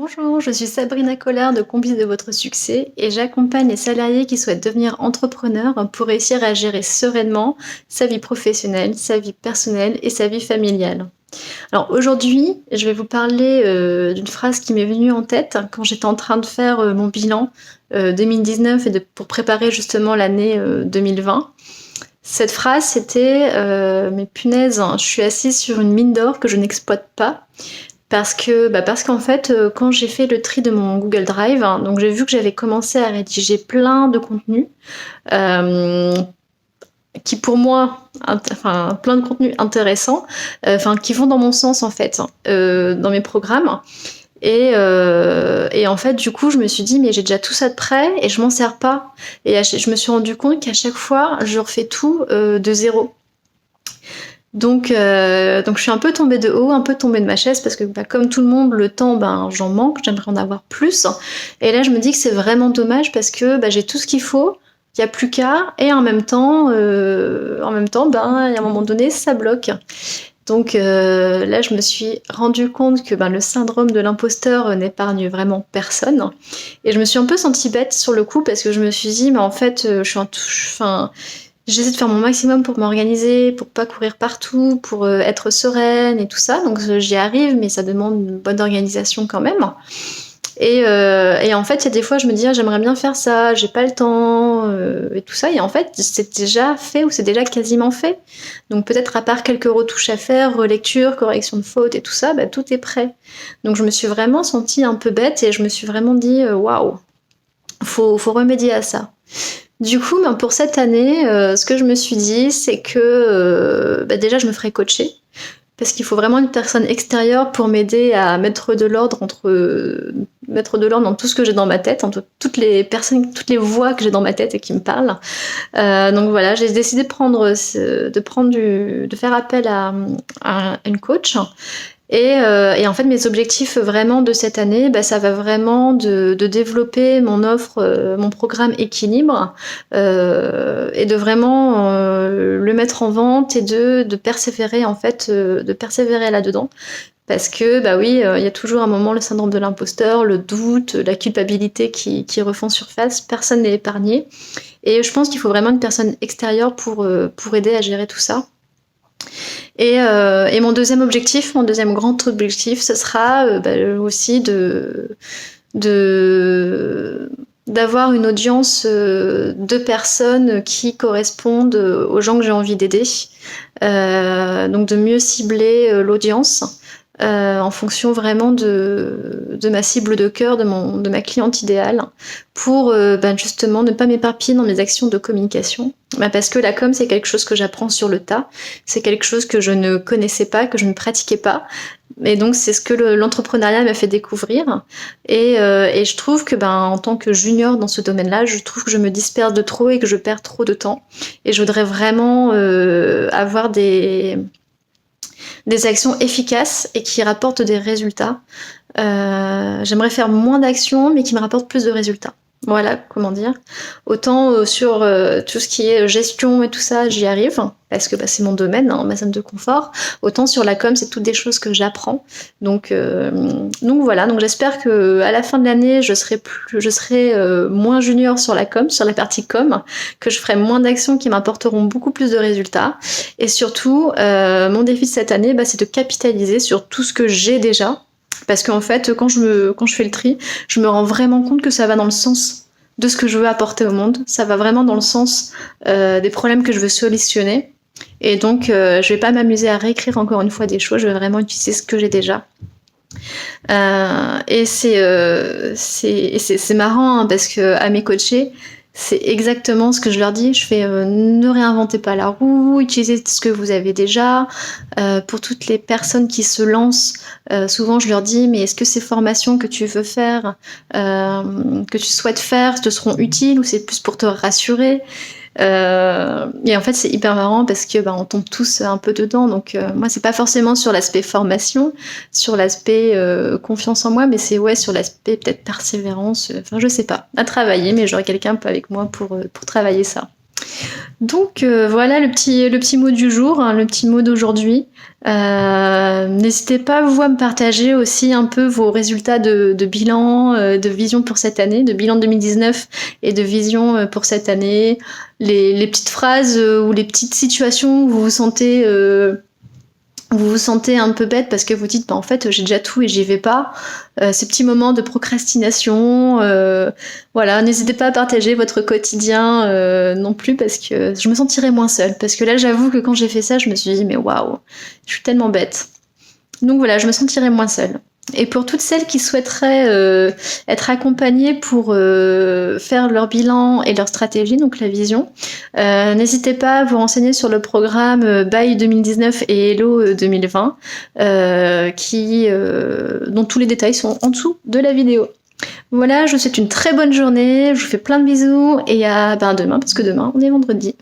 Bonjour, je suis Sabrina Collard de Complice de votre succès et j'accompagne les salariés qui souhaitent devenir entrepreneurs pour réussir à gérer sereinement sa vie professionnelle, sa vie personnelle et sa vie familiale. Alors aujourd'hui, je vais vous parler d'une phrase qui m'est venue en tête quand j'étais en train de faire mon bilan 2019 pour préparer justement l'année 2020. Cette phrase c'était mais punaise, hein, je suis assise sur une mine d'or que je n'exploite pas. Parce qu'en fait, quand j'ai fait le tri de mon Google Drive, hein, donc j'ai vu que j'avais commencé à rédiger plein de contenus euh, qui pour moi, enfin plein de contenus intéressants, qui vont dans mon sens en fait, dans mes programmes. Et en fait, du coup, je me suis dit, mais j'ai déjà tout ça de prêt et je m'en sers pas. Et je me suis rendu compte qu'à chaque fois, je refais tout de zéro. Donc je suis un peu tombée de haut, un peu tombée de ma chaise parce que comme tout le monde, le temps, j'en manque, j'aimerais en avoir plus. Et là, je me dis que c'est vraiment dommage parce que j'ai tout ce qu'il faut, il n'y a plus qu'à, et en même temps, il y a un moment donné, ça bloque. Donc là, je me suis rendu compte que le syndrome de l'imposteur n'épargne vraiment personne. Et je me suis un peu sentie bête sur le coup parce que je me suis dit, mais en fait, j'essaie de faire mon maximum pour m'organiser, pour pas courir partout, pour être sereine et tout ça. Donc j'y arrive, mais ça demande une bonne organisation quand même. Et en fait, il y a des fois, je me dis, j'aimerais bien faire ça, j'ai pas le temps, et tout ça. Et en fait, c'est déjà fait ou c'est déjà quasiment fait. Donc peut-être à part quelques retouches à faire, relecture, correction de fautes et tout ça, tout est prêt. Donc je me suis vraiment sentie un peu bête et je me suis vraiment dit, waouh, faut remédier à ça. Du coup, pour cette année, ce que je me suis dit, c'est que déjà, je me ferai coacher. Parce qu'il faut vraiment une personne extérieure pour m'aider à mettre de l'ordre dans tout ce que j'ai dans ma tête, entre toutes les personnes, toutes les voix que j'ai dans ma tête et qui me parlent. Donc voilà, j'ai décidé de faire appel à une coach. Et en fait, mes objectifs vraiment de cette année, ça va vraiment de développer mon offre, mon programme Équilibre, et de vraiment le mettre en vente et de persévérer en fait, de persévérer là-dedans. Parce que oui, il y a toujours un moment le syndrome de l'imposteur, le doute, la culpabilité qui refont surface. Personne n'est épargné. Et je pense qu'il faut vraiment une personne extérieure pour aider à gérer tout ça. Et mon deuxième grand objectif, ce sera aussi d'avoir une audience de personnes qui correspondent aux gens que j'ai envie d'aider. Donc de mieux cibler l'audience en fonction vraiment de ma cible de cœur, de ma cliente idéale, pour justement ne pas m'éparpiller dans mes actions de communication. Parce que la com, c'est quelque chose que j'apprends sur le tas, c'est quelque chose que je ne connaissais pas, que je ne pratiquais pas. Et donc c'est ce que l'entrepreneuriat m'a fait découvrir. Et je trouve que en tant que junior dans ce domaine-là, je trouve que je me disperse de trop et que je perds trop de temps. Et je voudrais vraiment avoir des actions efficaces et qui rapportent des résultats. J'aimerais faire moins d'actions mais qui me rapportent plus de résultats. Voilà, comment dire. Autant sur tout ce qui est gestion et tout ça, j'y arrive, parce que c'est mon domaine, ma zone de confort. Autant sur la com, c'est toutes des choses que j'apprends. Donc voilà, donc j'espère que à la fin de l'année, je serai moins junior sur la com, sur la partie com, que je ferai moins d'actions qui m'apporteront beaucoup plus de résultats. Et surtout, mon défi de cette année, c'est de capitaliser sur tout ce que j'ai déjà. Parce qu'en fait, quand je fais le tri, je me rends vraiment compte que ça va dans le sens de ce que je veux apporter au monde. Ça va vraiment dans le sens des problèmes que je veux solutionner. Et donc, je vais pas m'amuser à réécrire encore une fois des choses. Je vais vraiment utiliser ce que j'ai déjà. Et c'est marrant parce que à mes coachés, c'est exactement ce que je leur dis. Je fais ne réinventez pas la roue, utilisez ce que vous avez déjà. Pour toutes les personnes qui se lancent, souvent je leur dis mais est-ce que ces formations que tu veux faire, que tu souhaites faire, te seront utiles ou c'est plus pour te rassurer? Et en fait c'est hyper marrant parce que on tombe tous un peu dedans. Donc moi c'est pas forcément sur l'aspect formation, sur l'aspect confiance en moi, mais c'est sur l'aspect peut-être persévérance, je sais pas, à travailler, mais j'aurai quelqu'un un peu avec moi pour travailler ça. Donc voilà le petit mot du jour, hein, le petit mot d'aujourd'hui. N'hésitez pas vous à me partager aussi un peu vos résultats de bilan, de vision pour cette année, de bilan 2019 et de vision pour cette année. Les petites phrases ou les petites situations où vous vous sentez un peu bête parce que vous dites bah en fait j'ai déjà tout et j'y vais pas. Ces petits moments de procrastination, voilà, n'hésitez pas à partager votre quotidien non plus parce que je me sentirais moins seule. Parce que là j'avoue que quand j'ai fait ça, je me suis dit mais waouh, je suis tellement bête. Donc voilà, je me sentirais moins seule. Et pour toutes celles qui souhaiteraient être accompagnées pour faire leur bilan et leur stratégie, donc la vision, n'hésitez pas à vous renseigner sur le programme Buy 2019 et Hello 2020, dont tous les détails sont en dessous de la vidéo. Voilà, je vous souhaite une très bonne journée, je vous fais plein de bisous et à demain, parce que demain on est vendredi.